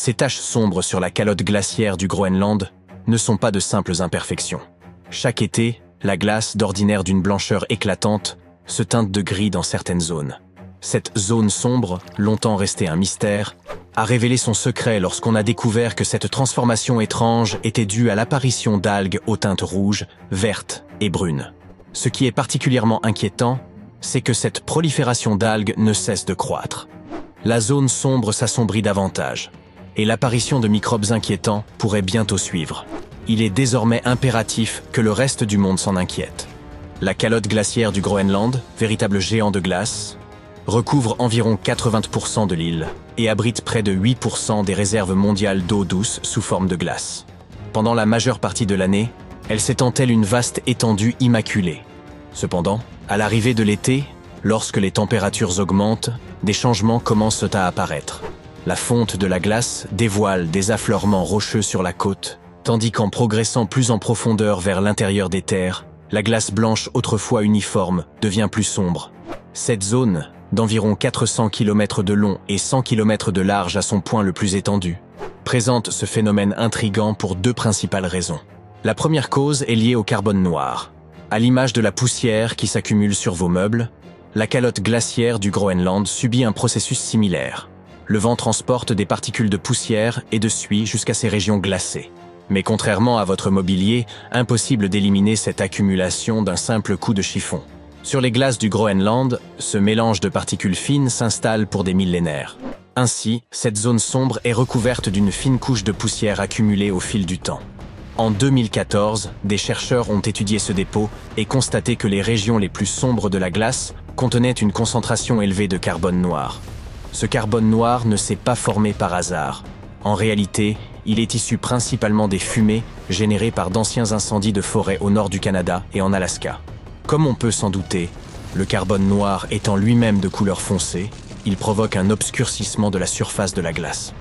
Ces taches sombres sur la calotte glaciaire du Groenland ne sont pas de simples imperfections. Chaque été, la glace, d'ordinaire d'une blancheur éclatante, se teinte de gris dans certaines zones. Cette zone sombre, longtemps restée un mystère, a révélé son secret lorsqu'on a découvert que cette transformation étrange était due à l'apparition d'algues aux teintes rouges, vertes et brunes. Ce qui est particulièrement inquiétant, c'est que cette prolifération d'algues ne cesse de croître. La zone sombre s'assombrit davantage, et l'apparition de microbes inquiétants pourrait bientôt suivre. Il est désormais impératif que le reste du monde s'en inquiète. La calotte glaciaire du Groenland, véritable géant de glace, recouvre environ 80% de l'île et abrite près de 8% des réserves mondiales d'eau douce sous forme de glace. Pendant la majeure partie de l'année, elle s'étend telle une vaste étendue immaculée. Cependant, à l'arrivée de l'été, lorsque les températures augmentent, des changements commencent à apparaître. La fonte de la glace dévoile des affleurements rocheux sur la côte, tandis qu'en progressant plus en profondeur vers l'intérieur des terres, la glace blanche autrefois uniforme devient plus sombre. Cette zone, d'environ 400 km de long et 100 km de large à son point le plus étendu, présente ce phénomène intrigant pour deux principales raisons. La première cause est liée au carbone noir. À l'image de la poussière qui s'accumule sur vos meubles, la calotte glaciaire du Groenland subit un processus similaire. Le vent transporte des particules de poussière et de suie jusqu'à ces régions glacées. Mais contrairement à votre mobilier, impossible d'éliminer cette accumulation d'un simple coup de chiffon. Sur les glaces du Groenland, ce mélange de particules fines s'installe pour des millénaires. Ainsi, cette zone sombre est recouverte d'une fine couche de poussière accumulée au fil du temps. En 2014, des chercheurs ont étudié ce dépôt et constaté que les régions les plus sombres de la glace contenaient une concentration élevée de carbone noir. Ce carbone noir ne s'est pas formé par hasard. En réalité, il est issu principalement des fumées générées par d'anciens incendies de forêt au nord du Canada et en Alaska. Comme on peut s'en douter, le carbone noir étant lui-même de couleur foncée, il provoque un obscurcissement de la surface de la glace.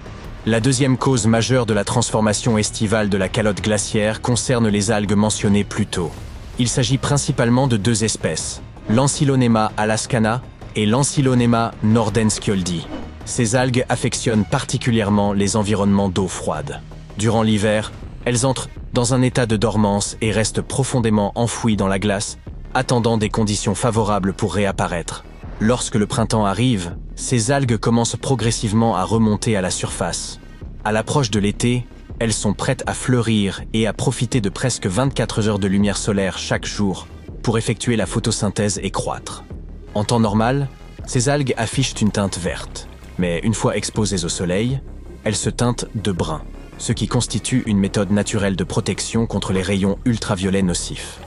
La deuxième cause majeure de la transformation estivale de la calotte glaciaire concerne les algues mentionnées plus tôt. Il s'agit principalement de deux espèces, l'Ancylonema alaskana et l'Ancylonema nordenskioldi. Ces algues affectionnent particulièrement les environnements d'eau froide. Durant l'hiver, elles entrent dans un état de dormance et restent profondément enfouies dans la glace, attendant des conditions favorables pour réapparaître. Lorsque le printemps arrive, ces algues commencent progressivement à remonter à la surface. À l'approche de l'été, elles sont prêtes à fleurir et à profiter de presque 24 heures de lumière solaire chaque jour pour effectuer la photosynthèse et croître. En temps normal, ces algues affichent une teinte verte, mais une fois exposées au soleil, elles se teintent de brun, ce qui constitue une méthode naturelle de protection contre les rayons ultraviolets nocifs.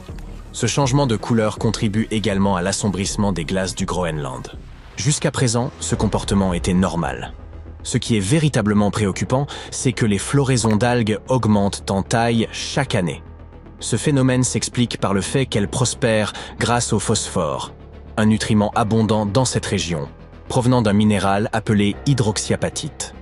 Ce changement de couleur contribue également à l'assombrissement des glaces du Groenland. Jusqu'à présent, ce comportement était normal. Ce qui est véritablement préoccupant, c'est que les floraisons d'algues augmentent en taille chaque année. Ce phénomène s'explique par le fait qu'elles prospèrent grâce au phosphore, un nutriment abondant dans cette région, provenant d'un minéral appelé hydroxyapatite.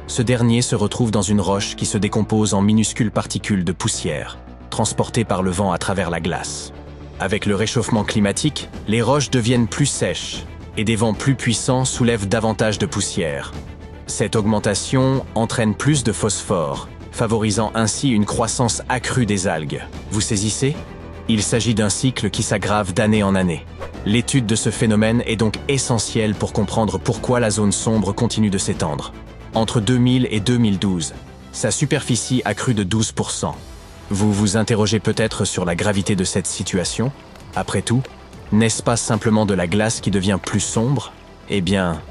Ce dernier se retrouve dans une roche qui se décompose en minuscules particules de poussière, transportées par le vent à travers la glace. Avec le réchauffement climatique, les roches deviennent plus sèches et des vents plus puissants soulèvent davantage de poussière. Cette augmentation entraîne plus de phosphore, favorisant ainsi une croissance accrue des algues. Vous saisissez ? Il s'agit d'un cycle qui s'aggrave d'année en année. L'étude de ce phénomène est donc essentielle pour comprendre pourquoi la zone sombre continue de s'étendre. Entre 2000 et 2012, sa superficie a crû de 12%. Vous vous interrogez peut-être sur la gravité de cette situation. Après tout, n'est-ce pas simplement de la glace qui devient plus sombre ? Eh bien,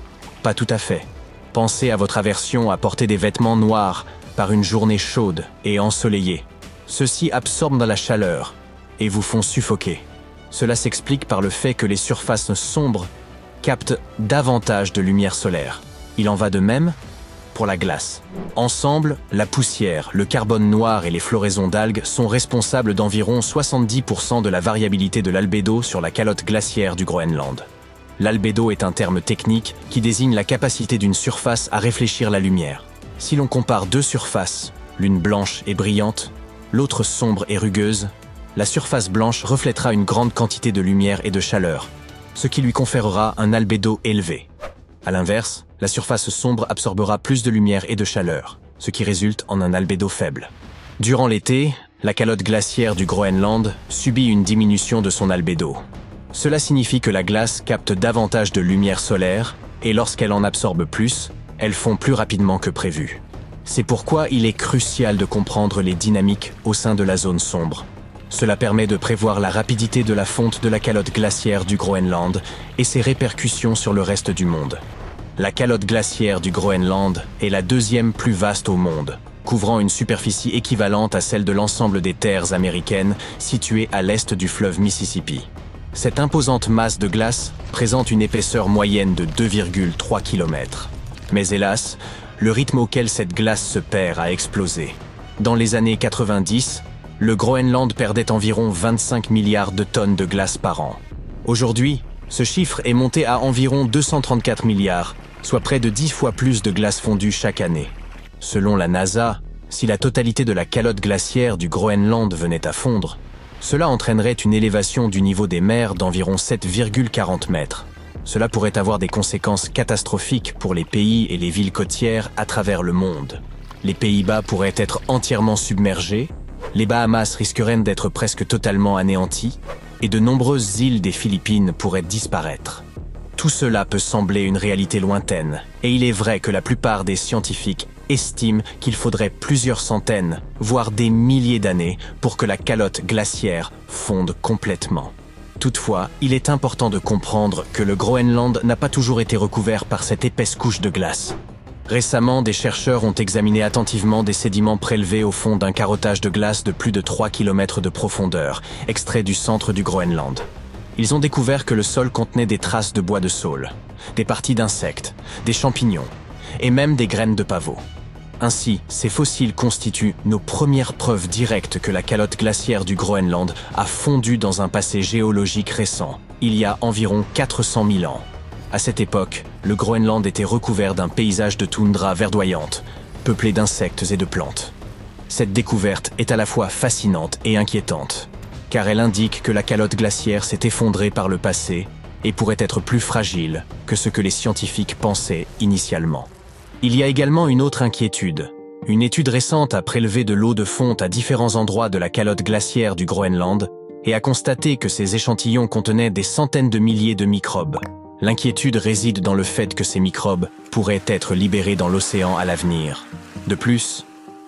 pas tout à fait. Pensez à votre aversion à porter des vêtements noirs par une journée chaude et ensoleillée. Ceux-ci absorbent la chaleur et vous font suffoquer. Cela s'explique par le fait que les surfaces sombres captent davantage de lumière solaire. Il en va de même pour la glace. Ensemble, la poussière, le carbone noir et les floraisons d'algues sont responsables d'environ 70% de la variabilité de l'albédo sur la calotte glaciaire du Groenland. L'albédo est un terme technique qui désigne la capacité d'une surface à réfléchir la lumière. Si l'on compare deux surfaces, l'une blanche et brillante, l'autre sombre et rugueuse, la surface blanche reflètera une grande quantité de lumière et de chaleur, ce qui lui conférera un albédo élevé. À l'inverse, la surface sombre absorbera plus de lumière et de chaleur, ce qui résulte en un albédo faible. Durant l'été, la calotte glaciaire du Groenland subit une diminution de son albédo. Cela signifie que la glace capte davantage de lumière solaire et lorsqu'elle en absorbe plus, elle fond plus rapidement que prévu. C'est pourquoi il est crucial de comprendre les dynamiques au sein de la zone sombre. Cela permet de prévoir la rapidité de la fonte de la calotte glaciaire du Groenland et ses répercussions sur le reste du monde. La calotte glaciaire du Groenland est la deuxième plus vaste au monde, couvrant une superficie équivalente à celle de l'ensemble des terres américaines situées à l'est du fleuve Mississippi. Cette imposante masse de glace présente une épaisseur moyenne de 2,3 km. Mais hélas, le rythme auquel cette glace se perd a explosé. Dans les années 90, le Groenland perdait environ 25 milliards de tonnes de glace par an. Aujourd'hui, ce chiffre est monté à environ 234 milliards, soit près de 10 fois plus de glace fondue chaque année. Selon la NASA, si la totalité de la calotte glaciaire du Groenland venait à fondre, cela entraînerait une élévation du niveau des mers d'environ 7,40 mètres. Cela pourrait avoir des conséquences catastrophiques pour les pays et les villes côtières à travers le monde. Les Pays-Bas pourraient être entièrement submergés, les Bahamas risqueraient d'être presque totalement anéantis, et de nombreuses îles des Philippines pourraient disparaître. Tout cela peut sembler une réalité lointaine, et il est vrai que la plupart des scientifiques estiment qu'il faudrait plusieurs centaines, voire des milliers d'années pour que la calotte glaciaire fonde complètement. Toutefois, il est important de comprendre que le Groenland n'a pas toujours été recouvert par cette épaisse couche de glace. Récemment, des chercheurs ont examiné attentivement des sédiments prélevés au fond d'un carottage de glace de plus de 3 km de profondeur, extrait du centre du Groenland. Ils ont découvert que le sol contenait des traces de bois de saule, des parties d'insectes, des champignons et même des graines de pavot. Ainsi, ces fossiles constituent nos premières preuves directes que la calotte glaciaire du Groenland a fondu dans un passé géologique récent, il y a environ 400 000 ans. À cette époque, le Groenland était recouvert d'un paysage de toundra verdoyante, peuplé d'insectes et de plantes. Cette découverte est à la fois fascinante et inquiétante, car elle indique que la calotte glaciaire s'est effondrée par le passé et pourrait être plus fragile que ce que les scientifiques pensaient initialement. Il y a également une autre inquiétude. Une étude récente a prélevé de l'eau de fonte à différents endroits de la calotte glaciaire du Groenland et a constaté que ces échantillons contenaient des centaines de milliers de microbes. L'inquiétude réside dans le fait que ces microbes pourraient être libérés dans l'océan à l'avenir. De plus,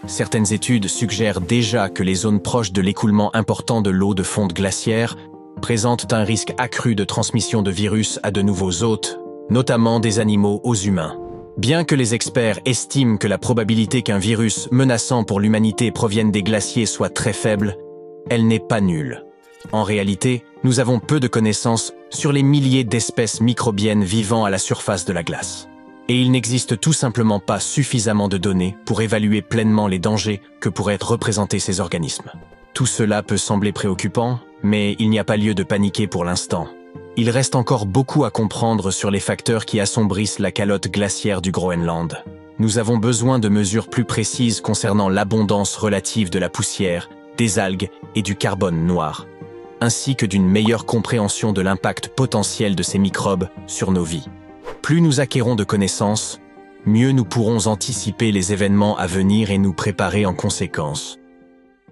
certaines études suggèrent déjà que les zones proches de l'écoulement important de l'eau de fonte glaciaire présentent un risque accru de transmission de virus à de nouveaux hôtes, notamment des animaux aux humains. Bien que les experts estiment que la probabilité qu'un virus menaçant pour l'humanité provienne des glaciers soit très faible, elle n'est pas nulle. En réalité, nous avons peu de connaissances sur les milliers d'espèces microbiennes vivant à la surface de la glace. Et il n'existe tout simplement pas suffisamment de données pour évaluer pleinement les dangers que pourraient représenter ces organismes. Tout cela peut sembler préoccupant, mais il n'y a pas lieu de paniquer pour l'instant. Il reste encore beaucoup à comprendre sur les facteurs qui assombrissent la calotte glaciaire du Groenland. Nous avons besoin de mesures plus précises concernant l'abondance relative de la poussière, des algues et du carbone noir, ainsi que d'une meilleure compréhension de l'impact potentiel de ces microbes sur nos vies. Plus nous acquérons de connaissances, mieux nous pourrons anticiper les événements à venir et nous préparer en conséquence.